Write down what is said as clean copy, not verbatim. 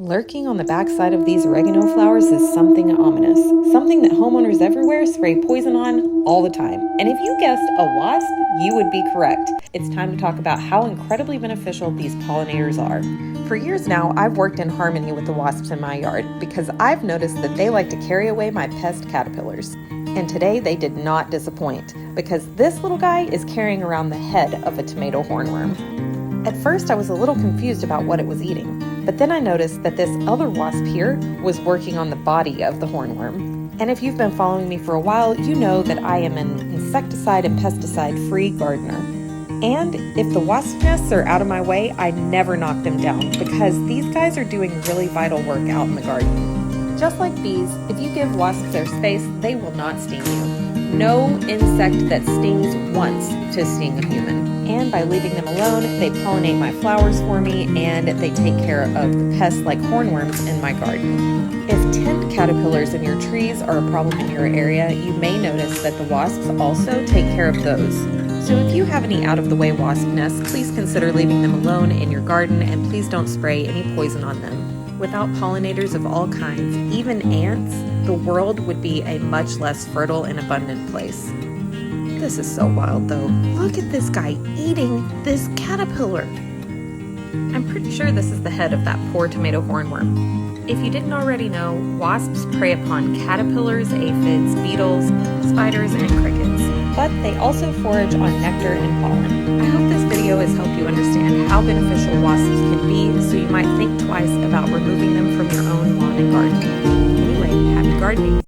Lurking on the backside of these oregano flowers is something ominous, something that homeowners everywhere spray poison on all the time. And if you guessed a wasp, you would be correct. It's time to talk about how incredibly beneficial these pollinators are. For years now, I've worked in harmony with the wasps in my yard because I've noticed that they like to carry away my pest caterpillars. And today they did not disappoint because this little guy is carrying around the head of a tomato hornworm. At first, I was a little confused about what it was eating, but then I noticed that this other wasp here was working on the body of the hornworm. And if you've been following me for a while, you know that I am an insecticide and pesticide-free gardener. And if the wasp nests are out of my way, I never knock them down because these guys are doing really vital work out in the garden. Just like bees, if you give wasps their space, they will not sting you. No insect that stings wants to sting a human. And by leaving them alone, they pollinate my flowers for me and they take care of the pests like hornworms in my garden. If tent caterpillars in your trees are a problem in your area, you may notice that the wasps also take care of those. So if you have any out-of-the-way wasp nests, please consider leaving them alone in your garden and please don't spray any poison on them. Without pollinators of all kinds, even ants, the world would be a much less fertile and abundant place. This is so wild though. Look at this guy eating this caterpillar. I'm pretty sure this is the head of that poor tomato hornworm. If you didn't already know, wasps prey upon caterpillars, aphids, beetles, spiders, and crickets. But they also forage on nectar and pollen. I hope this video has helped you understand how beneficial wasps can be, so you might think twice about removing them from your own lawn and garden. Anyway, happy gardening!